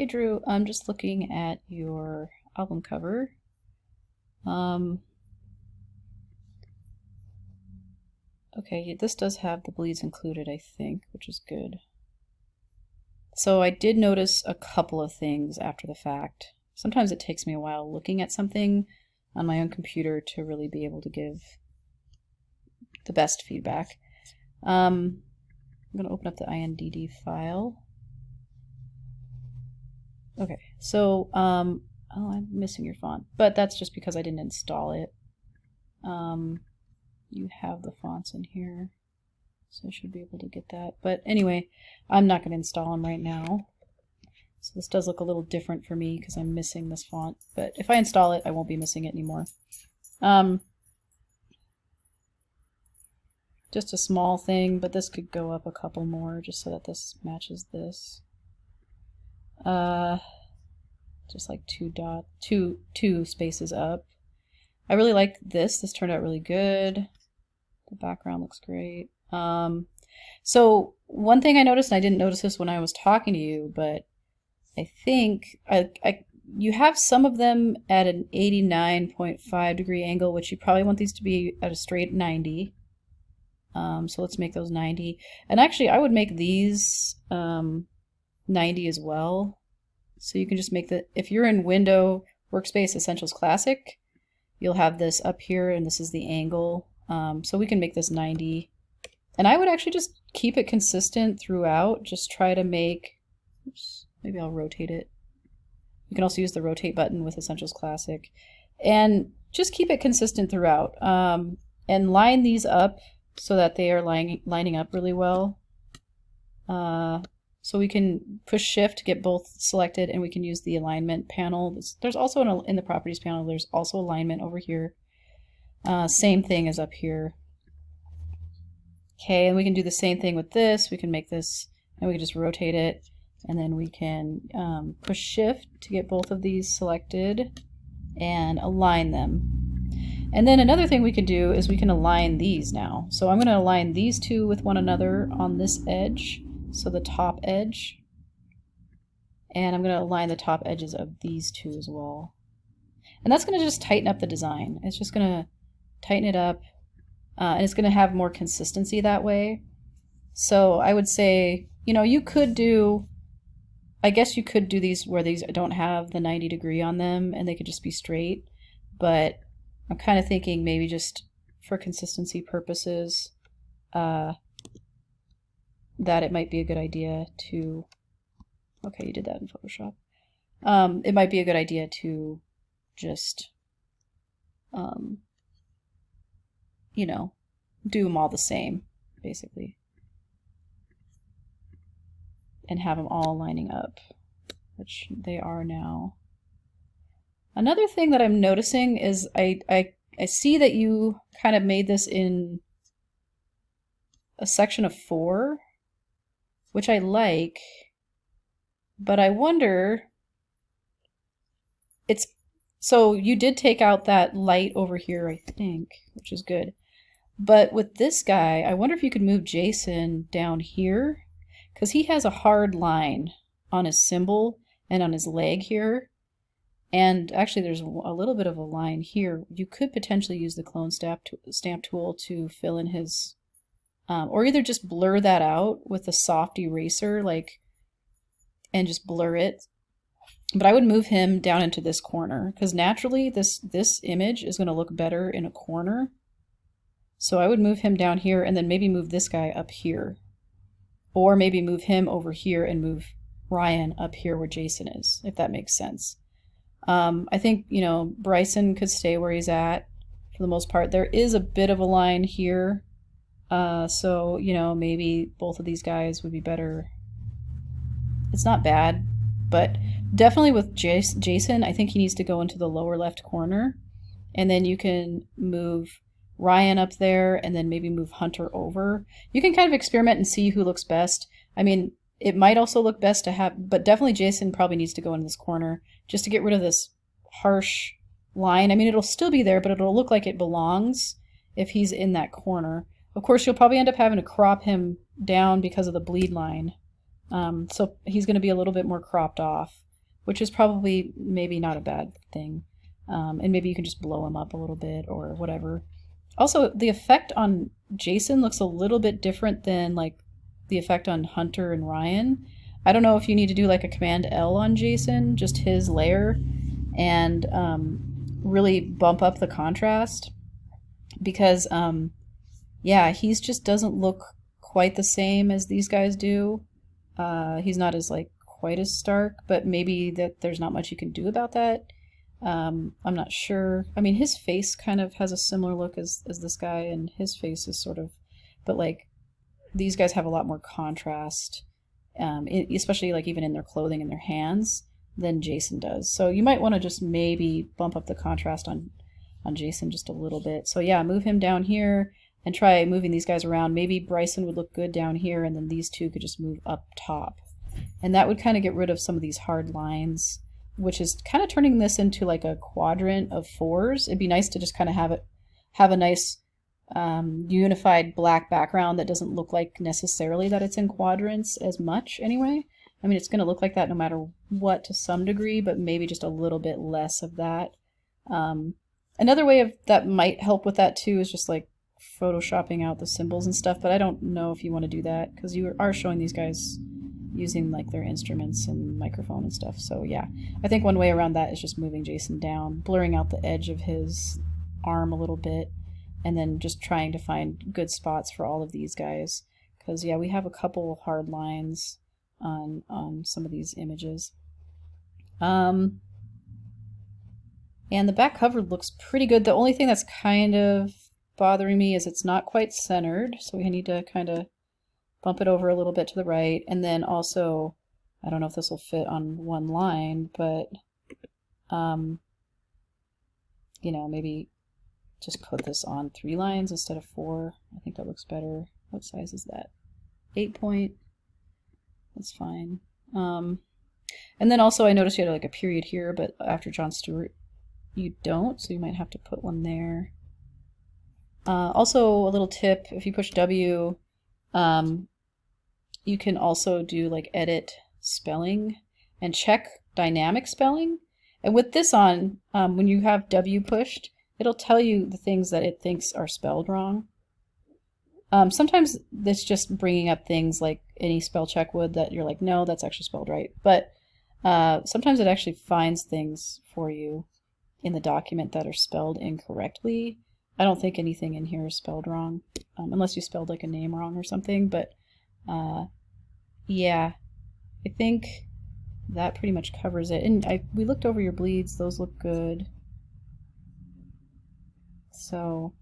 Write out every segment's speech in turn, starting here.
Hey Drew, I'm just looking at your album cover. Okay, this does have the bleeds included, I think, which is good. So I did notice a couple of things after the fact. Sometimes it takes me a while looking at something on my own computer to really be able to give the best feedback. I'm going to open up the INDD file. Okay, so, oh, I'm missing your font, but that's just because I didn't install it. You have the fonts in here, so I should be able to get that. But anyway, I'm not going to install them right now. So this does look a little different for me because I'm missing this font. But if I install it, I won't be missing it anymore. Just a small thing, but this could go up a couple more just so that this matches this. Just like two spaces up. I really like this. This turned out really good. The background looks great. So one thing I noticed, and I didn't notice this when I was talking to you, but I think you have some of them at an 89.5 degree angle, which you probably want these to be at a straight 90. So let's make those 90. And actually, I would make these 90 as well. So you can just make if you're in Window Workspace Essentials Classic, you'll have this up here, and this is the angle. So we can make this 90. And I would actually just keep it consistent throughout. Just try to make, oops, maybe I'll rotate it. You can also use the rotate button with Essentials Classic. And just keep it consistent throughout. And line these up so that they are lining up really well. So we can push Shift to get both selected, and we can use the alignment panel. There's also in the properties panel, there's also alignment over here. Same thing as up here. Okay, and we can do the same thing with this. We can make this, and we can just rotate it, and then we can push Shift to get both of these selected and align them. And then another thing we can do is we can align these now. So I'm going to align these two with one another on this edge, so the top edge. And I'm going to align the top edges of these two as well. And that's going to just tighten up the design. It's just going to tighten it up, and it's going to have more consistency that way. So I would say, you know, you could do, I guess you could do these where these don't have the 90 degree on them and they could just be straight, but I'm kind of thinking maybe just for consistency purposes that it might be a good idea to, okay, you did that in Photoshop. It might be a good idea to just you know, do them all the same, basically. And have them all lining up, which they are now. Another thing that I'm noticing is I see that you kind of made this in a section of 4, which I like, but I wonder, so you did take out that light over here, I think, which is good. But with this guy, I wonder if you could move Jason down here, because he has a hard line on his symbol and on his leg here. And actually there's a little bit of a line here. You could potentially use the clone stamp tool to fill in his, or either just blur that out with a soft eraser, and just blur it. But I would move him down into this corner, because naturally this image is going to look better in a corner. So I would move him down here and then maybe move this guy up here. Or maybe move him over here and move Ryan up here where Jason is, if that makes sense. I think, you know, Bryson could stay where he's at for the most part. There is a bit of a line here. So, you know, maybe both of these guys would be better. It's not bad, but definitely with Jason, I think he needs to go into the lower left corner. And then you can move Ryan up there and then maybe move Hunter over. You can kind of experiment and see who looks best. I mean, it might also look best to have, but definitely Jason probably needs to go in this corner just to get rid of this harsh line. I mean, it'll still be there, but it'll look like it belongs if he's in that corner. Of course, you'll probably end up having to crop him down because of the bleed line. So he's going to be a little bit more cropped off. which is probably maybe not a bad thing. And maybe you can just blow him up a little bit or whatever. Also, the effect on Jason looks a little bit different than like the effect on Hunter and Ryan. I don't know if you need to do like a Command L on Jason, just his layer, and really bump up the contrast because yeah, he's just doesn't look quite the same as these guys do. He's not as like quite as stark, but maybe that there's not much you can do about that. I'm not sure. I mean, his face kind of has a similar look as this guy, and his face is sort of, but like these guys have a lot more contrast, especially like even in their clothing and their hands than Jason does. So you might want to just maybe bump up the contrast on Jason just a little bit. So yeah, move him down here and try moving these guys around. Maybe Bryson would look good down here, and then these two could just move up top. And that would kind of get rid of some of these hard lines, which is kind of turning this into like a quadrant of 4s. It'd be nice to just kind of have a nice unified black background that doesn't look like necessarily that it's in quadrants as much anyway. I mean, it's going to look like that no matter what to some degree, but maybe just a little bit less of that. Another way of that might help with that too is just like photoshopping out the symbols and stuff, but I don't know if you want to do that because you are showing these guys using like their instruments and microphone and stuff. So yeah, I think one way around that is just moving Jason down, blurring out the edge of his arm a little bit, and then just trying to find good spots for all of these guys. Because yeah, we have a couple hard lines on some of these images. And the back cover looks pretty good. The only thing that's kind of bothering me is it's not quite centered, so we need to kind of bump it over a little bit to the right. And then also, I don't know if this will fit on one line, but you know, maybe just put this on 3 lines instead of 4. I think that looks better. What size is that? 8 point. That's fine. And then also I noticed you had like a period here, but after Jon Stewart you don't, so you might have to put one there. Also a little tip, if you push W, you can also do like edit spelling and check dynamic spelling. And with this on, when you have W pushed, it'll tell you the things that it thinks are spelled wrong. Sometimes it's just bringing up things like any spell check would that you're like, no, that's actually spelled right. But sometimes it actually finds things for you in the document that are spelled incorrectly. I don't think anything in here is spelled wrong, unless you spelled like a name wrong or something. But yeah, I think that pretty much covers it. And we looked over your bleeds; those look good. So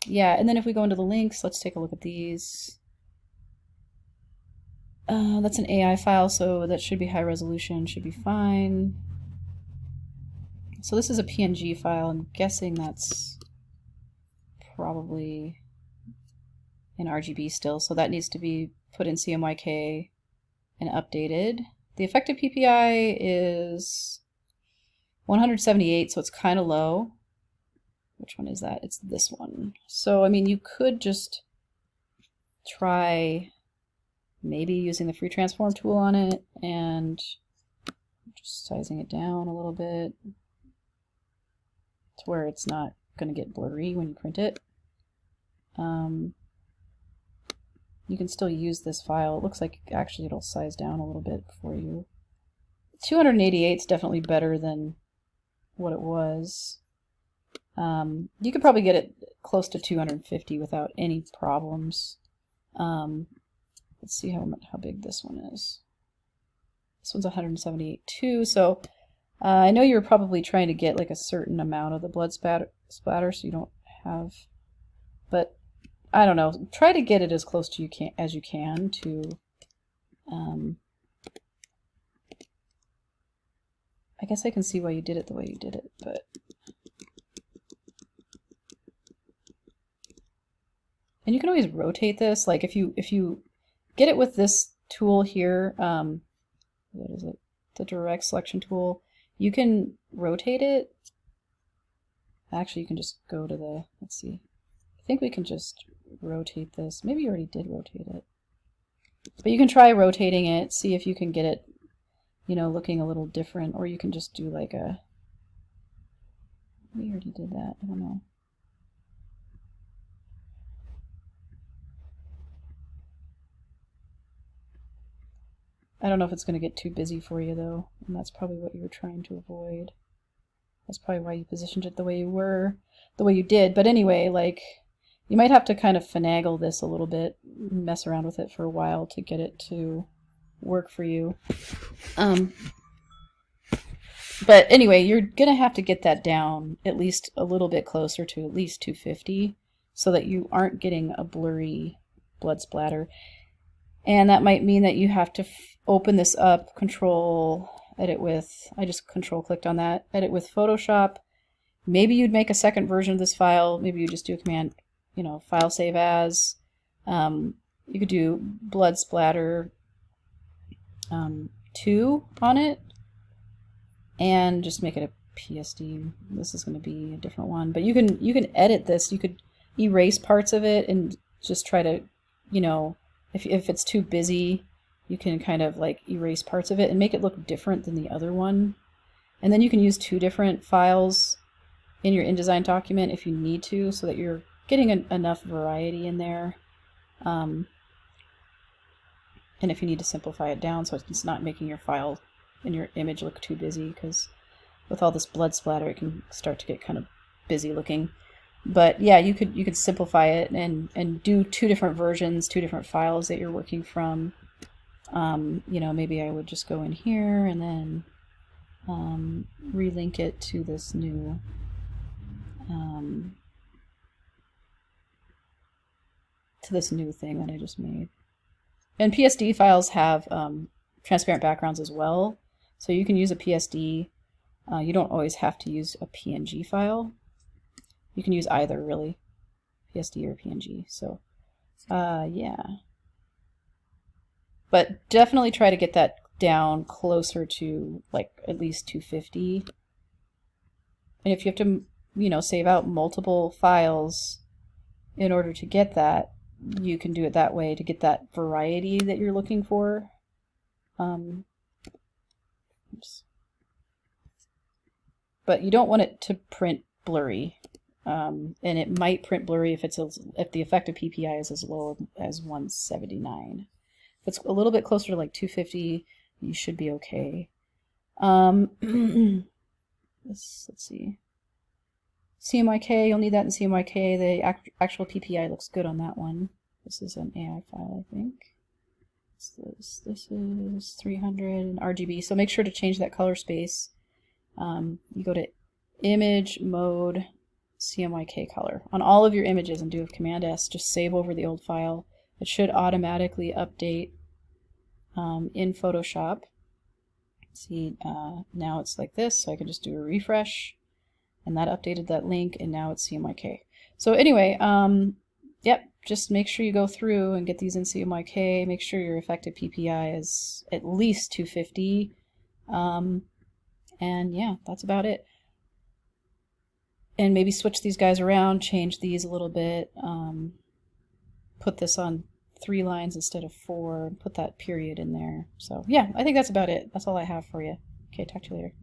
yeah, and then if we go into the links, let's take a look at these. That's an AI file, so that should be high resolution, should be fine. So this is a PNG file. I'm guessing that's probably in RGB still, so that needs to be put in CMYK and updated. The effective PPI is 178, so it's kind of low. Which one is that? It's this one. So, I mean, you could just try maybe using the free transform tool on it and just sizing it down a little bit to where it's not going to get blurry when you print it. You can still use this file. It looks like actually it'll size down a little bit for you. 288 is definitely better than what it was. You could probably get it close to 250 without any problems. Let's see how big this one is. This one's 178 too, so I know you're probably trying to get like a certain amount of the blood splatter so you don't have, but I don't know. Try to get it as close to as you can to I guess I can see why you did it the way you did it, but and you can always rotate this. Like if you get it with this tool here, what is it? The direct selection tool. You can rotate it. Actually, you can just go to the, let's see. I think we can just rotate this. Maybe you already did rotate it. But you can try rotating it, see if you can get it you know, looking a little different, or you can just do like a, we already did that, I don't know. I don't know if it's going to get too busy for you though, and that's probably what you were trying to avoid. That's probably why you positioned it the way you did. But anyway, like, you might have to kind of finagle this a little bit, mess around with it for a while to get it to work for you. But anyway, you're gonna have to get that down at least a little bit closer to at least 250 so that you aren't getting a blurry blood splatter. And that might mean that you have to open this up, control, edit with, I just control clicked on that, edit with Photoshop. Maybe you'd make a second version of this file. Maybe you just do a command, you know, file save as. You could do blood splatter 2 on it and just make it a PSD. This is going to be a different one, but you can edit this. You could erase parts of it and just try to, you know, if it's too busy, you can kind of like erase parts of it and make it look different than the other one. And then you can use 2 different files in your InDesign document if you need to, so that you're getting enough variety in there. And if you need to simplify it down so it's not making your file and your image look too busy, because with all this blood splatter it can start to get kind of busy looking. But yeah, you could simplify it and do 2 different versions, 2 different files that you're working from. You know, maybe I would just go in here and then relink it to this new thing that I just made. And PSD files have transparent backgrounds as well, so you can use a PSD. You don't always have to use a PNG file. You can use either, really, PSD or PNG. So, yeah. But definitely try to get that down closer to, like, at least 250. And if you have to, you know, save out multiple files in order to get that, you can do it that way to get that variety that you're looking for. But you don't want it to print blurry. And it might print blurry if if the effective PPI is as low as 179. If it's a little bit closer to like 250, you should be okay. Let's see. CMYK, you'll need that in CMYK. The actual PPI looks good on that one. This is an AI file, I think. This is 300 in RGB, so make sure to change that color space. You go to Image, Mode, CMYK color on all of your images and do a Command S. Just save over the old file. It should automatically update in Photoshop. See, now it's like this, so I can just do a refresh, and that updated that link, and now it's CMYK. So anyway, yep, just make sure you go through and get these in CMYK. Make sure your effective PPI is at least 250. And yeah, that's about it. And maybe switch these guys around, change these a little bit, put this on 3 lines instead of 4, and put that period in there. So yeah, I think that's about it. That's all I have for you. Okay, talk to you later.